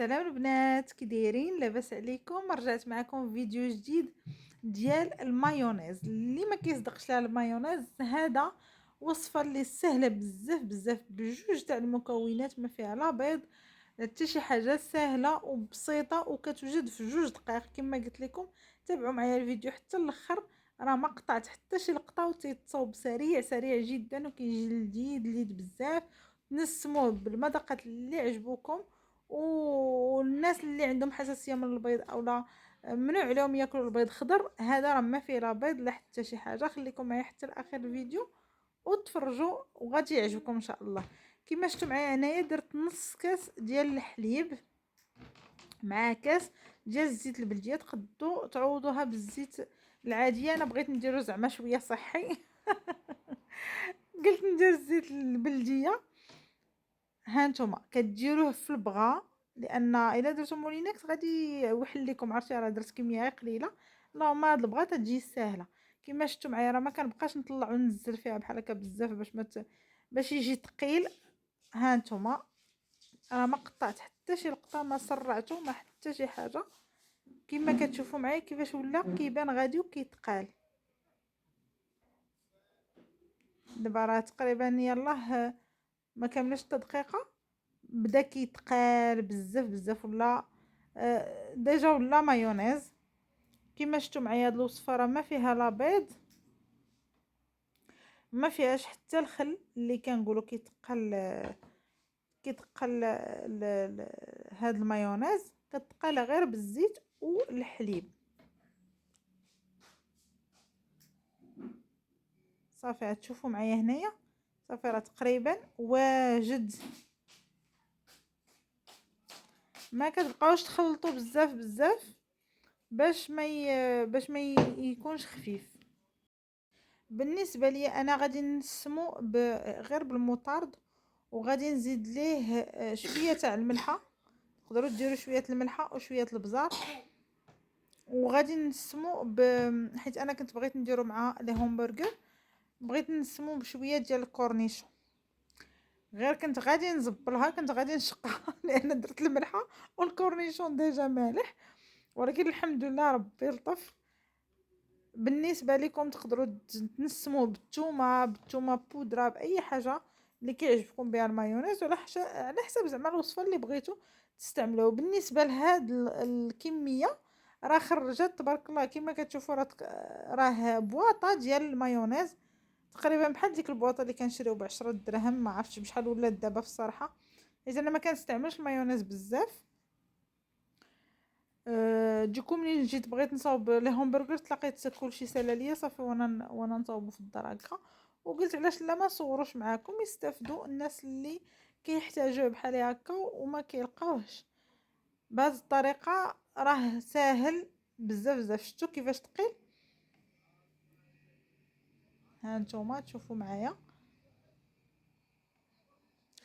السلام البنات، كي دايرين؟ لاباس عليكم؟ رجعت معكم فيديو جديد ديال المايونيز. اللي ما كيصدقش على المايونيز، هذا وصفه اللي سهله بزاف بزاف، بجوج تاع المكونات، ما فيها لا بيض حتى شي حاجه، سهله وبسيطه وكتوجد في جوج دقائق. كما قلت لكم تابعوا معايا الفيديو حتى الاخر، راه ما قطعت حتى شي لقطه وتيتصاوب سريع سريع جدا وكيجي لذيذ بزاف. نسموه بالمذاقات اللي عجبوكم، والناس اللي عندهم حساسيه من البيض او لا ممنوع عليهم ياكلوا البيض خضر، هذا راه ما فيه لا بيض لا حتى شي حاجه. خليكم معايا حتى لاخر الفيديو وتفرجوا وغادي يعجبكم ان شاء الله. كما شفتوا معايا انايا درت نص كاس ديال الحليب مع كاس ديال الزيت البلديه، تقدروا تعوضوها بالزيت العاديه. انا بغيت نديرو زعما شويه صحي قلت ندير الزيت البلديه. هانتوما كديروه في البغا، لان الا درتو مولينكس غادي يوحل لكم. عرفتي راه درت كميه قليله، اللهم هاد البغا تجي ساهله. كما شفتوا معايا راه ما كنبقاش نطلع وننزل فيها بحال هكا بزاف باش يجي ثقيل. هانتوما راه ما قطعت حتى شي لقطه، ما سرعته ما حتى شي حاجه. كما كتشوفوا معايا كيفاش ولا كيبان غادي وكيتقال. دابا راه تقريبا يلاه ما كملش حتى دقيقه بدا كيتقال بزاف بزاف، ولا ديجا ولا مايونيز. كما شفتوا معايا هاد الوصفه راه ما فيها لا بيض، ما فيهاش حتى الخل اللي كنقولوا كيتقل هاد المايونيز، كتقال غير بالزيت والحليب. صافي تشوفوا معايا هنايا، صافي راه تقريبا واجد. ما كتبقاوش تخلطوا بزاف بزاف باش ما يكونش خفيف. بالنسبه لي انا غادي نسمو غير بالمطارد، وغادي نزيد ليه شويه تاع الملحه. تقدروا ديروا شويه الملحه وشويه البزار، وغادي نسمو حيت انا كنت بغيت نديرو مع لي همبرغر، بغيت نسمو بشويه ديال الكورنيشون. غير كنت غادي نزبلها، كنت غادي نشقها لان درت الملحه والكورنيشون ديجا مالح، ولكن الحمد لله ربي لطف. بالنسبه لكم تقدروا تنسموه بالثومه بودره، باي حاجه اللي كيعجبكم بها المايونيز، على حسب زعما الوصفه اللي بغيتوا تستعملوه. بالنسبه لهاد الكميه راه خرجت تبارك الله. كما كتشوفوا راه بواطه ديال المايونيز، تقريبا بحال ديك البواطه اللي كنشريو ب10 دراهم. ما عرفتش بشحال ولات دابا في الصراحه، حيت انا ما كنستعملش المايونيز بزاف. دوكو منين جيت بغيت نصاوب لي همبرغر، تلاقيت كلشي سالا ليا صافي، وانا نصاوبو في الدار هكا. وقلت علاش لا ما نصوروش معاكم، يستافدوا الناس اللي كيحتاجوه بحال هكا وما كيلقاوهش. بهذه الطريقه راه ساهل بزاف بزاف. شفتوا كيفاش ثقيل؟ ها نتوما تشوفوا معايا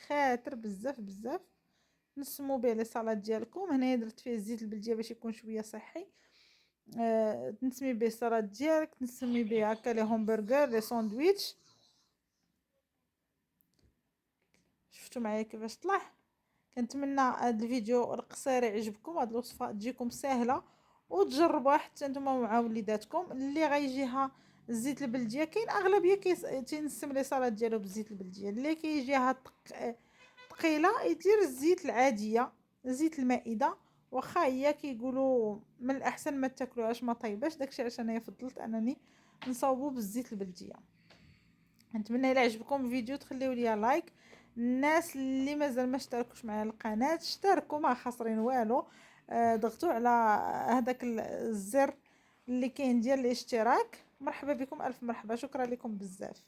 خاطر بزاف بزاف. نسمو به لي صالاد ديالكم. هنايا درت فيه الزيت البلديه باش يكون شويه صحي. تنسمي به الصالاد ديالك، تنسمي به هكا لي همبرغر لي ساندويتش. شفتوا معايا كيفاش طلع؟ كنتمنى هذا الفيديو القصير يعجبكم، هذه الوصفه تجيكم سهله وتجربوها حتى نتوما مع وليداتكم. اللي غيجيها الزيت البلديه، كاين اغلبيه تينسم لي صالاد ديالو بالزيت البلديه. اللي كيجيها ثقيله يدير الزيت العاديه، زيت المائده. واخا هي كيقولوا من الاحسن ما تاكلوهاش ما طيباش، داكشي علاش انايا فضلت انني نصاوبو بالزيت البلديه. نتمنى الى عجبكم الفيديو تخليو لي لايك. الناس اللي مازال ما اشتركوش معايا القناه اشتركوا، ما خاسرين والو. ضغطوا على هذاك الزر اللي كاين ديال الاشتراك. مرحبا بكم، الف مرحبا، شكرا لكم بزاف.